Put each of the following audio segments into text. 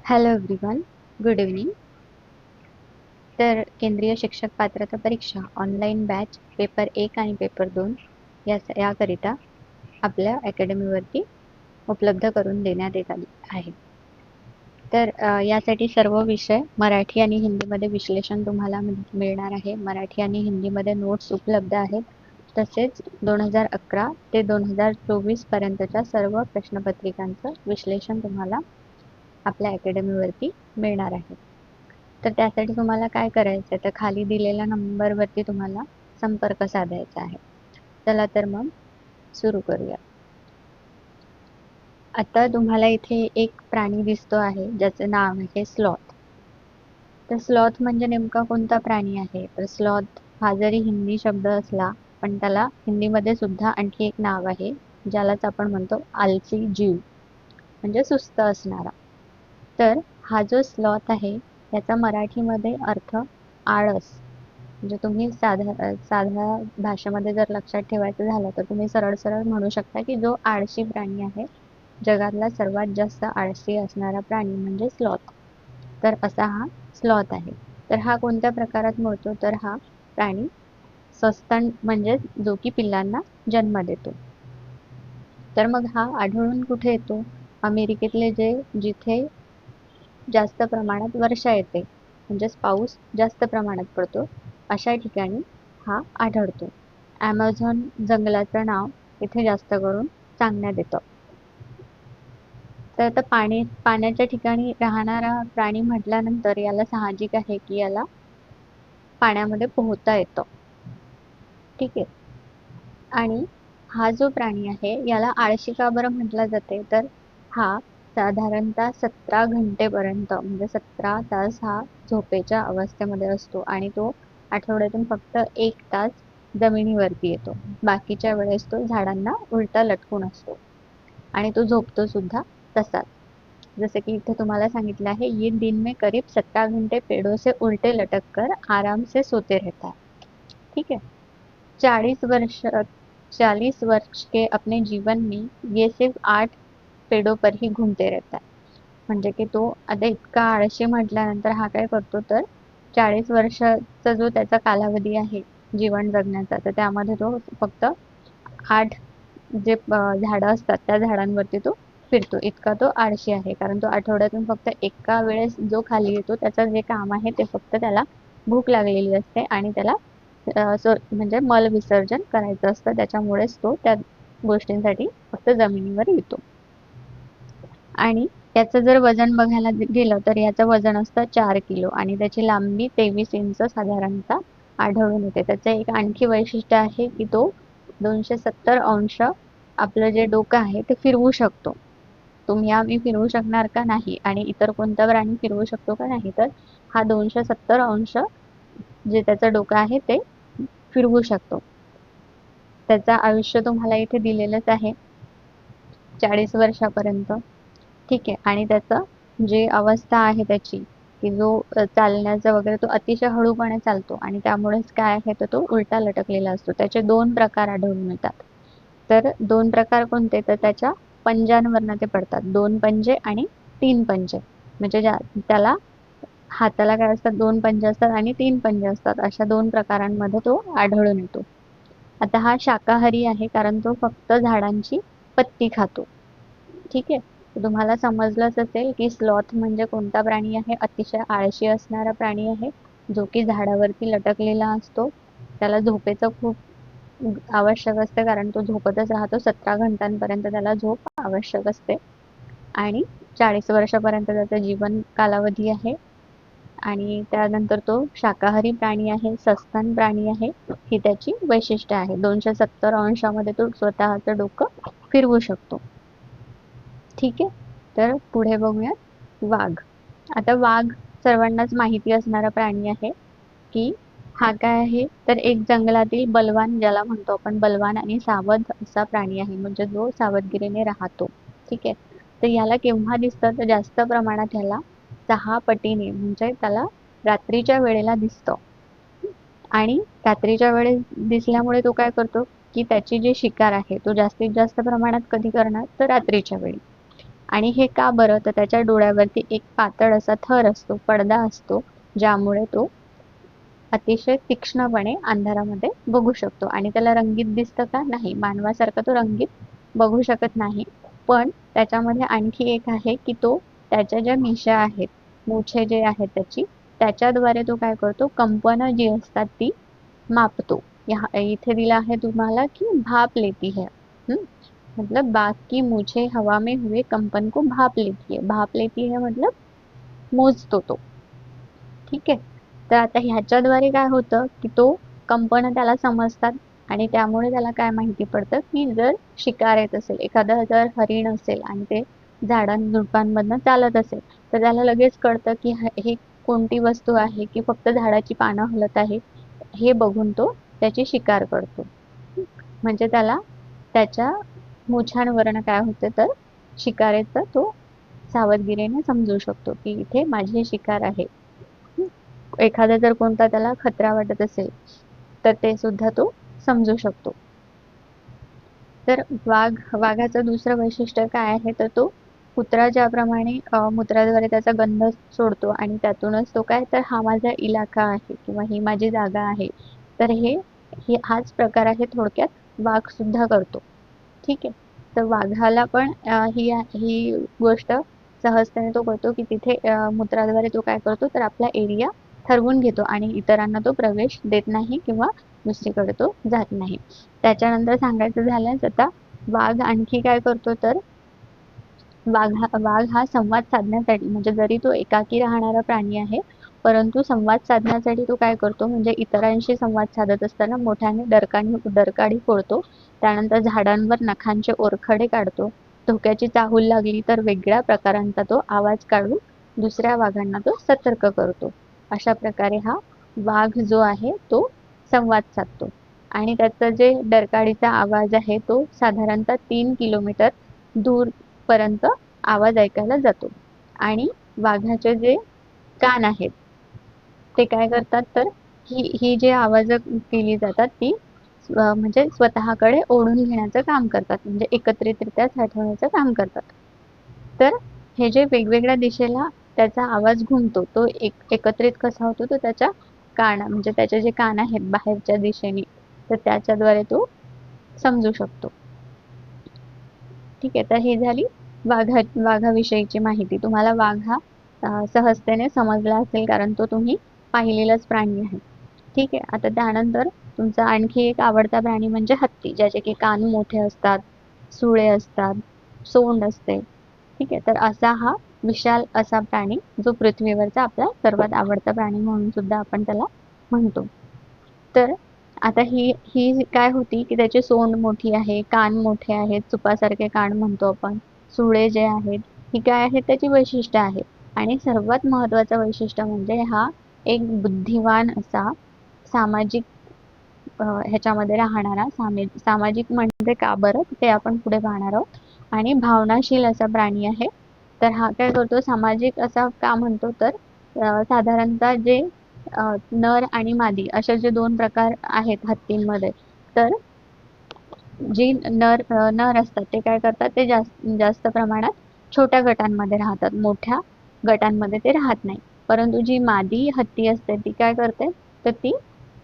Hello everyone, good evening. तर केंद्रीय शिक्षक पात्रता परीक्षा ऑनलाईन बॅच पेपर 1 आणि पेपर 2 याकरिता आपल्या अकॅडमीवरती उपलब्ध करून देण्यात येत आली आहे. तर यासाठी सर्व विषय मराठी आणि हिंदीमध्ये विश्लेषण तुम्हाला मिळणार आहे. मराठी आणि हिंदीमध्ये नोट्स उपलब्ध आहेत. तसेच 2011 ते 2024 पर्यंतच्या सर्व प्रश्नपत्रिकांचं विश्लेषण तुम्हाला आपल्या अकॅडमीवरती मिळणार आहे. तर त्यासाठी तुम्हाला काय करायचं आहे, तर खाली दिलेल्या नंबरवरती तुम्हाला संपर्क साधायचा आहे. चला तर मग सुरू करूया. आता तुम्हाला इथे एक प्राणी दिसतो आहे ज्याचं नाव आहे स्लॉथ. तर स्लॉथ म्हणजे नेमका कोणता प्राणी आहे, तर स्लॉथ हा जरी हिंदी शब्द असला पण त्याला हिंदीमध्ये सुद्धा आणखी एक नाव आहे ज्यालाच आपण म्हणतो आलसी जीव, म्हणजे सुस्त असणारा. तर हा जो स्लॉथ आहे याचा मराठीमध्ये अर्थ आळस. म्हणजे तुम्ही साध्या भाषेमध्ये जर लक्षात ठेवायचं झालं तर तुम्ही सरळ सरळ म्हणू शकता की जो आळशी प्राणी आहे, जगातला सर्वात जास्त आळशी असणारा प्राणी म्हणजे स्लॉथ. तर असा हा स्लॉथ आहे. तर हा कोणत्या प्रकारात मोडतो, तर हा प्राणी सस्तन म्हणजे जो की पिल्लांना जन्म देतो. तर मग हा आढळून कुठे येतो, अमेरिकेतले जिथे जास्त प्रमाणात वर्षा येते, म्हणजेच पाऊस जास्त प्रमाणात पडतो, अशा ठिकाणी हा आढळतो. ॲमेझॉन जंगलाचं नाव इथे जास्त करून सांगण्यात येतं. तर आता पाण्याच्या ठिकाणी राहणारा प्राणी म्हटल्यानंतर याला साहजिक आहे की याला पाण्यामध्ये पोहता येतं. ठीक आहे. आणि हा जो प्राणी आहे याला आळशी का बरं म्हटलं जाते, तर हा साधारणतः 17 घंटेपर्यंत म्हणजे 17 तास हा झोपेच्या अवस्थेमध्ये असतो आणि तो आठवड्यातून फक्त 1 तास जमिनीवरती येतो. बाकीच्या वेळेस तो झाडांना उलटा लटकून असतो आणि तो झोपतो सुद्धा तसाच. जसे की इथे तुम्हाला सांगितलं आहे, ये दिन में करीब 17 घंटे पेड़ों से उल्टे लटक कर आराम से सोते रहता है. ठीक है. 40 वर्ष 40 वर्ष के अपने जीवन में ये सिर्फ 8 पेड़ों पर ही घूमते रहता है. म्हणजे की तो आता इतका आळशी म्हटल्यानंतर हा काय करतो, तर 40 वर्षाचा जो त्याचा कालावधी आहे जीवन जगण्याचा, तर त्यामध्ये तो फक्त 8 झाडं असतात त्या झाडांवरती तो फिरतो. इतका तो आळशी आहे, कारण तो आठवड्यातून फक्त एका वेळेस जो खाली येतो त्याचं जे काम आहे ते फक्त त्याला भूक लागलेली असते आणि त्याला म्हणजे मल विसर्जन करायचं असतं. त्याच्यामुळेच तो त्या गोष्टींसाठी फक्त जमिनीवर येतो. आणि याचं जर वजन बघायला गेलं तर याचं वजन असतं 4 किलो आणि त्याची लांबी 23 इंच साधारणतः आढळून येते. त्याचं एक आणखी वैशिष्ट्य आहे की तो 270 अंश आपलं जे डोकं आहे ते फिरवू शकतो. आम्ही फिरवू शकणार का नाही, आणि इतर कोणता प्राणी फिरवू शकतो का नाही, तर हा 270 अंश जे त्याचं डोकं आहे ते फिरवू शकतो. त्याचं आयुष्य तुम्हाला इथे दिलेलंच आहे 40 वर्षापर्यंत. ठीक आहे. आणि त्याचं जे अवस्था आहे त्याची, की जो चालण्याचा वगैरे तो अतिशय हळूपणे चालतो आणि त्यामुळेच काय आहे तर तो उलटा लटकलेला असतो. त्याचे 2 प्रकार आढळून येतात. तर 2 प्रकार कोणते, तर त्याच्या पंजांवरनं ते पडतात. 2 पंजे आणि 3 पंजे. म्हणजे त्याला हाताला काय असतात, 2 पंजे असतात आणि 3 पंजे असतात. अशा 2 प्रकारांमध्ये तो आढळून येतो. आता हा शाकाहारी आहे कारण तो फक्त झाडांची पत्ती खातो. ठीक आहे. तुम्हाला समजलंच असेल की स्लॉथ म्हणजे कोणता प्राणी आहे. अतिशय आळशी असणारा प्राणी आहे जो की झाडावरती लटकलेला असतो. त्याला झोपेचं खूप आवश्यक असते कारण तो झोपतच राहतो. 17 घंटांपर्यंत त्याला झोप आवश्यक असते आणि 40 वर्षापर्यंत त्याचा जीवन कालावधी आहे. आणि त्यानंतर तो शाकाहारी प्राणी आहे, सस्तन प्राणी आहे, ही त्याची वैशिष्ट्य आहे. 270 अंशामध्ये तो स्वतःचं डोकं फिरवू शकतो. ठीक आहे. तर पुढे बघूयात वाघ. आता वाघ सर्वांनाच माहिती असणारा प्राणी आहे की हा काय आहे, तर एक जंगलातील बलवान, ज्याला म्हणतो आपण बलवान आणि सावध असा प्राणी आहे, म्हणजे जो सावधगिरीने राहतो. ठीक आहे. तर याला केव्हा दिसतं, तर जास्त प्रमाणात ह्याला 6 पटीने म्हणजे त्याला रात्रीच्या वेळेला दिसतं. आणि रात्रीच्या वेळेस दिसल्यामुळे तो काय करतो की त्याची जी शिकार आहे तो जास्तीत जास्त प्रमाणात कधी करणार, तर रात्रीच्या वेळी. आणि हे का बरं, तर त्याच्या डोळ्यावरती एक पातळ असा थर असतो, पडदा असतो, ज्यामुळे तो अतिशय तीक्ष्णपणे अंधारामध्ये बघू शकतो. आणि त्याला रंगीत दिसतं का? नाही. मानवासारखं तो रंगीत बघू शकत नाही. पण त्याच्यामध्ये आणखी एक आहे, की तो त्याच्या ज्या मिशा आहेत, मुछे जे आहेत त्याची, त्याच्याद्वारे तो काय करतो, कंपनं जी असतात ती मापतो. इथे दिलं आहे तुम्हाला, की भाप लेती है. मतलब बाघ की मुछे हवा में हुए कंपन को भाप लेती है. भाप लेती है मतलब मोजतो तो. ठीक आहे. तर आता ह्याच्याद्वारे काय होतं, की तो कंपनं त्याला समजतात आणि त्यामुळे त्याला काय माहिती पडतं, की जर शिकार येत असेल, एखादं जर हरीण असेल आणि ते झाडांझुडपांमधनं चालत असेल, तर त्याला लगेच कळतं, की हे कोणती वस्तू आहे, की फक्त झाडाची पानं हलत आहे. हे बघून तो त्याची शिकार करतो. म्हणजे त्याला त्याच्या मुछांवरनं काय होतं, तर शिकारेचं तो सावधगिरीने समजू शकतो, की इथे माझी शिकार आहे. एखादा जर कोणता त्याला खतरा वाटत असेल, तर ते सुद्धा तो समजू शकतो. तर वाघाचं दुसरं वैशिष्ट्य काय आहे, तर तो कुत्रा ज्याप्रमाणे मूत्राद्वारे त्याचा गंध सोडतो आणि त्यातूनच तो काय, तर हा माझा इलाका आहे किंवा ही माझी जागा आहे. तर हाच प्रकार आहे थोडक्यात वाघ सुद्धा करतो. ठीक आहे. तर वाघाला पण ही गोष्ट सहजतेने तो करतो, की तिथे मूत्राद्वारे तो काय करतो, तर आपला एरिया ठरवून घेतो आणि इतरांना तो प्रवेश देत नाही किंवा दुसरीकडे तो जात नाही. त्याच्यानंतर सांगायचं झाल्यास आता वाघ आणखी काय करतो, तर वाघ हा संवाद साधण्यासाठी, म्हणजे जरी तो एकाकी राहणारा प्राणी आहे, परंतु संवाद साधण्यासाठी तो काय करतो, म्हणजे इतरांशी संवाद साधत असताना मोठ्याने डरकाळी फोडतो. त्यानंतर झाडांवर नखांचे ओरखडे काढतो. धोक्याची चाहूल लागली तर वेगळ्या प्रकारांचा तो आवाज काढून दुसऱ्या वाघांना तो सतर्क करतो. अशा प्रकारे हा वाघ जो आहे तो संवाद साधतो. आणि त्याचा जे डरकाळीचा आवाज आहे तो साधारणतः 3 किलोमीटर दूर पर्यंत आवाज ऐकायला जातो. आणि वाघाचे जे कान आहेत ते काय करतात, तर ही जे आवाज केली जातात ती म्हणजे स्वतःकडे ओढून घेण्याचं काम करतात, म्हणजे एकत्रितरित्या साठवण्याचं काम करतात. तर हे जे वेगवेगळ्या दिशेला त्याचा आवाज घुमतो, तो एकत्रित कसा होतो, तो त्याच्या म्हणजे त्याचे जे कान आहेत बाहेरच्या दिशेने, तर त्याच्याद्वारे तो समजू शकतो. ठीक आहे. तर ही झाली वाघाविषयीची माहिती. तुम्हाला वाघ हा सहजतेने समजला असेल, कारण तो तुम्ही पाहिलेलाच प्राणी आहे. ठीक आहे. आता त्यानंतर तुमचा आणखी एक आवडता प्राणी म्हणजे हत्ती, ज्याचे की कान मोठे असतात, सुळे असतात, सोंड असते. ठीक आहे. तर असा हा विशाल असा प्राणी, जो पृथ्वीवरचा आपला सर्वात आवडता प्राणी म्हणून सुद्धा आपण त्याला म्हणतो. तर आता ही काय होती, की त्याची सोंड मोठी आहे, कान मोठे आहेत, सुपासारखे कान म्हणतो आपण. सुळे जे आहेत, ही काय आहेत त्याची वैशिष्ट्य आहेत. आणि सर्वात महत्त्वाचं वैशिष्ट्य म्हणजे हा एक बुद्धिवान असा सामाजिक ह्याच्यामध्ये राहणारा, सामाजिक म्हणजे का बरं, ते आपण पुढे पाहणार आहोत. आणि भावनाशील असा प्राणी आहे. तर हा काय करतो, सामाजिक असा का म्हणतो, तर साधारणतः जे नर आणि मादी असे जे 2 प्रकार आहेत हत्तींमध्ये, तर जी नर असतात ते काय करतात, ते जास्त प्रमाणात छोट्या गटांमध्ये राहतात, मोठ्या गटांमध्ये ते राहत नाही. परंतु जी मादी हत्ती असते ती काय करते, तर ती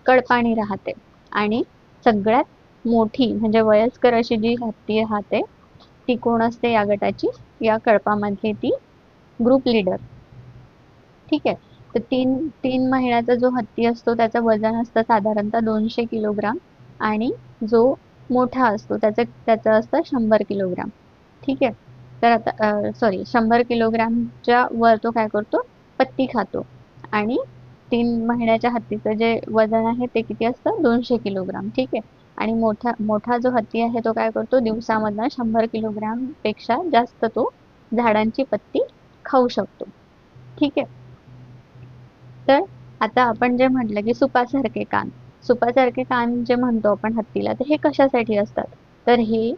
कळपाणी राहते. आणि सगळ्यात मोठी म्हणजे वयस्कर अशी जी हत्ती राहते, ती कोण असते या गटाची, या कळपामधली ती ग्रुप लीडर. ठीक आहे. तर तीन महिन्याचा जो हत्ती असतो त्याचं वजन असतं साधारणतः 200 किलोग्राम. आणि जो मोठा असतो त्याचं असतं 100 किलोग्राम. ठीक आहे. तर आता सॉरी, 100 किलोग्रामच्या वर तो काय करतो, पत्ती खातो. आणि 3 महिन्याच्या हत्तीचं जे वजन आहे ते किती असतं, 200 किलोग्राम. ठीक आहे. आणि मोठा जो हत्ती आहे तो काय करतो, दिवसामधनं 100 किलोग्राम पेक्षा जास्त तो झाडांची पत्ती खाऊ शकतो. ठीक आहे. तर आता आपण जे म्हटलं, की सुपासारखे कान जे म्हणतो आपण हत्तीला, तर हे कशासाठी असतात? तर हे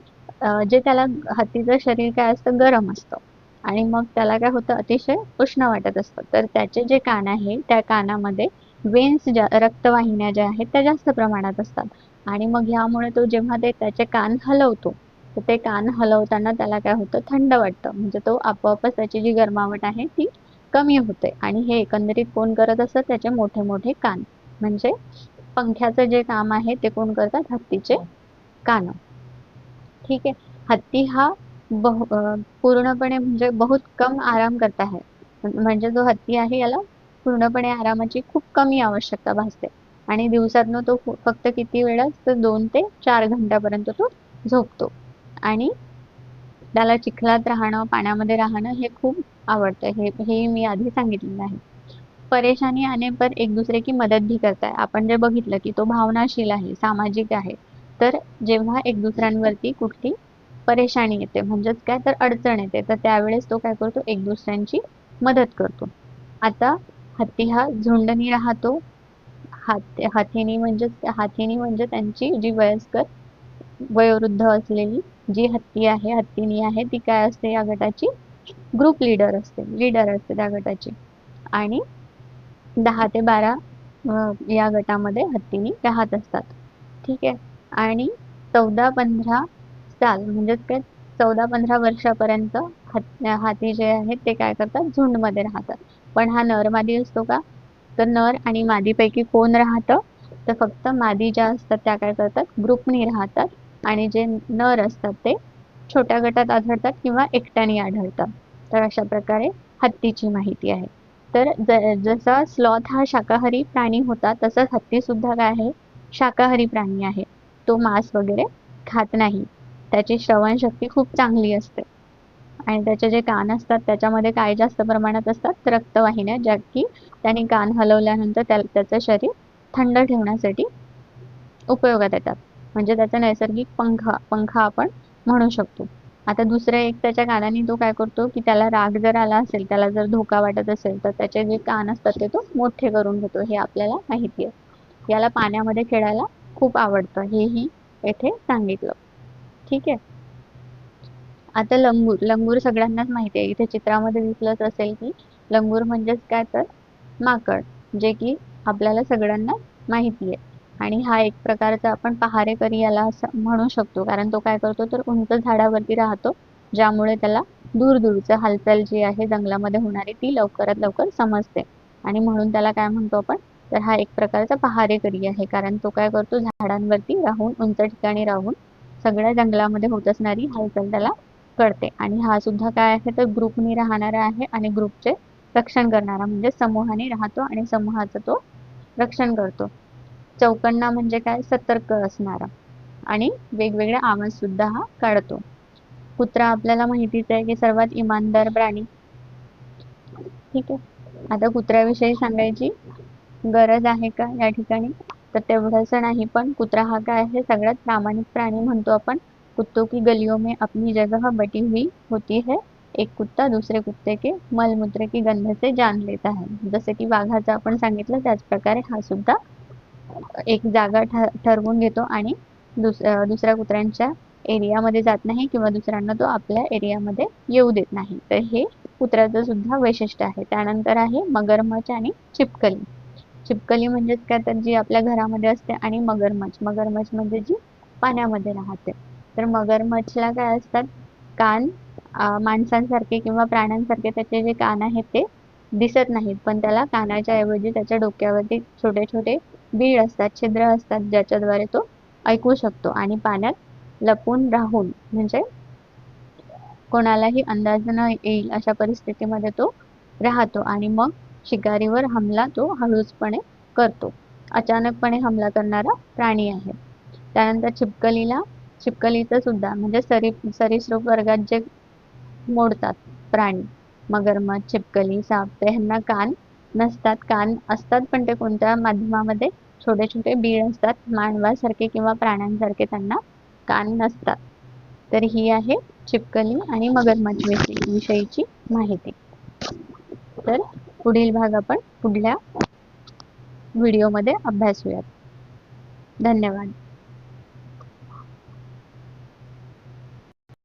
जे त्याला हत्तीचं शरीर काय असतं, गरम असतं. आणि मग त्याला काय होतं, अतिशय उष्ण वाटत असतं. तर त्याचे जे कान आहे, त्या कानामध्ये रक्तवाहिन्या ज्या आहेत त्या जास्त प्रमाणात असतात. आणि मग ह्यामुळे तो जेव्हा त्याचे कान हलवतो, तर ते कान हलवताना त्याला काय होतं, थंड वाटतं. म्हणजे तो आपोआपच त्याची जी गरमावट आहे ती कमी होते आणि हे एकंदरीत कोण करत असतं, त्याचे मोठे मोठे कान. म्हणजे पंख्याचं जे काम आहे ते कोण करतात, हत्तीचे कान. ठीक आहे. हत्ती हा पूर्णपणे म्हणजे बहुत कम आराम करता है. म्हणजे जो हत्ती आहे याला पूर्णपणे आरामाची खूप कमी आवश्यकता भासते आणि दिवसातनं तो फक्त किती वेळाच, तर 2 ते 4 घंट्यापर्यंत तो झोपतो आणि त्याला चिखलात राहणं, पाण्यामध्ये राहणं हे खूप आवडतं. हे मी आधी सांगितलेलं आहे. परेशानी आने पर एक दूसरे की मदत भी करता है. आपण जे बघितलं की तो भावनाशील आहे, सामाजिक आहे. तर जेव्हा एक दुसऱ्यांवरती कुठली परेशानी येते म्हणजेच काय, तर अडचण येते, तर त्यावेळेस तो काय करतो, एक दुसऱ्यांची मदत करतो. आता हत्ती हा झुंडनी राहतो. हाथीनी म्हणजे त्यांची जी वयस्कर वयोवृद्ध असलेली जी हत्ती आहे, हत्तीनी आहे, ती काय असते या गटाची, ग्रुप लीडर असते त्या गटाची. आणि 10 ते 12 या गटामध्ये हत्तीनी राहत असतात. ठीक आहे. आणि 14-15 साल म्हणजेच काय, 14-15 वर्षापर्यंत हाती जे आहेत ते काय करतात, झुंडमध्ये राहतात. पण हा नर मादी असतो का, तर नर आणि मादीपैकी कोण राहतं, तर फक्त मादी ज्या असतात त्या काय करतात, ग्रुपनी राहतात आणि जे नर असतात ते छोट्या गटात आढळतात किंवा एकट्याने आढळतात. तर अशा प्रकारे हत्तीची माहिती आहे. तर जसा स्लॉथ हा शाकाहारी प्राणी होता, तसंच हत्ती सुद्धा काय आहे, शाकाहारी प्राणी आहे. तो मांस वगैरे खात नाही. त्याची श्रवणशक्ती खूप चांगली असते आणि त्याचे जे कान असतात त्याच्यामध्ये काय जास्त प्रमाणात असतात, तर रक्तवाहिन्या, ज्या की त्याने कान हलवल्यानंतर त्याचं शरीर थंड ठेवण्यासाठी उपयोगात येतात. म्हणजे त्याचा नैसर्गिक पंखा आपण म्हणू शकतो. आता दुसऱ्या एक त्याच्या कानाने तो काय करतो, की त्याला राग जर आला असेल, त्याला जर धोका वाटत असेल, तर त्याचे जे कान असतात ते तो मोठे करून घेतो. हे आपल्याला माहिती आहे. याला पाण्यामध्ये खेळायला खूप आवडतं, हेही येथे सांगितलं. ठीक आहे. आता लंगूर सगळ्यांनाच माहिती आहे. इथे चित्रामध्ये दिसलंच असेल, की लंगूर म्हणजेच काय, तर माकड, जे की आपल्याला सगळ्यांना माहिती आहे. आणि हा एक प्रकारचा आपण पहारेकरी याला असं म्हणू शकतो, कारण तो काय करतो, तर उंच झाडावरती राहतो, ज्यामुळे त्याला दूरची हालचाल जी आहे जंगलामध्ये होणारी ती लवकरात लवकर समजते आणि म्हणून त्याला काय म्हणतो आपण, तर हा एक प्रकारचा पहारेकरी आहे. कारण तो काय करतो, झाडांवरती राहून, उंच ठिकाणी राहून सगळ्या जंगलामध्ये होत असणारी हालचाल त्याला कळते. आणि हा सुद्धा काय आहे, तर ग्रुपनी राहणारा आहे आणि ग्रुपचे रक्षण करणारा, म्हणजे समूहाने राहतो आणि समूहाचं तो रक्षण करतो. चौकन्ना म्हणजे काय, सतर्क असणारा आणि वेगवेगळे आवाज सुद्धा हा काढतो. कुत्रा आपल्याला माहितीच आहे, की सर्वात इमानदार प्राणी. ठीक आहे. आता कुत्र्याविषयी सांगायची गरज आहे का या ठिकाणी, तर तेवढंच नाही, पण कुत्रा हा काय आहे, सगळ्यात प्रामाणिक प्राणी म्हणतो आपण. कुत्तों की गलियों में अपनी जगह बटी हुई होती है. एक कुत्ता दूसरे कुत्ते के मलमूत्र की गंध से जान लेता है. जसे की वाघाचं आपण सांगितलं, त्याच प्रकारे हा सुद्धा एक जागा ठरवून घेतो आणि दुसऱ्या कुत्र्यांच्या एरियामध्ये जात नाही किंवा दुसऱ्यांना तो आपल्या एरियामध्ये येऊ देत नाही. तर हे कुत्र्याचं सुद्धा वैशिष्ट्य आहे. त्यानंतर आहे मगरमच्छ आणि चिपकली. चिपकली म्हणजेच काय, तर जी आपल्या घरामध्ये असते आणि मगरमच्छ म्हणजे जी पाण्यामध्ये राहते. तर मगरमच्छला काय असतात, कान माणसांसारखे किंवा प्राण्यांसारखे त्याचे जे कान आहेत ते दिसत नाहीत, पण त्याला कानाच्या ऐवजी त्याच्या डोक्यावरती छोटे छोटे बीळ असतात, छिद्र असतात, ज्याच्याद्वारे तो ऐकू शकतो आणि पाण्यात लपून राहून, म्हणजे कोणालाही अंदाज न येईल अशा परिस्थितीमध्ये तो राहतो आणि मग शिकारीवर हमला तो हळूचपणे करतो. अचानकपणे हमला करणारा प्राणी आहे. त्यानंतर चिपकलीचं सुद्धा म्हणजे सरीसृप वर्गात जे मोडतात प्राणी, मगरमच्छ, चिपकली, साप, तर ह्यांना कान नसतात. कान असतात पण ते कोणत्या माध्यमामध्ये, छोटे छोटे बीळ असतात, मानवासारखे किंवा प्राण्यांसारखे त्यांना कान नसतात. तर ही आहे चिपकली आणि मगरमच्छ विषयीची माहिती. तर पुढील भाग आपण पुढल्या व्हिडिओमध्ये अभ्यासूयात. धन्यवाद.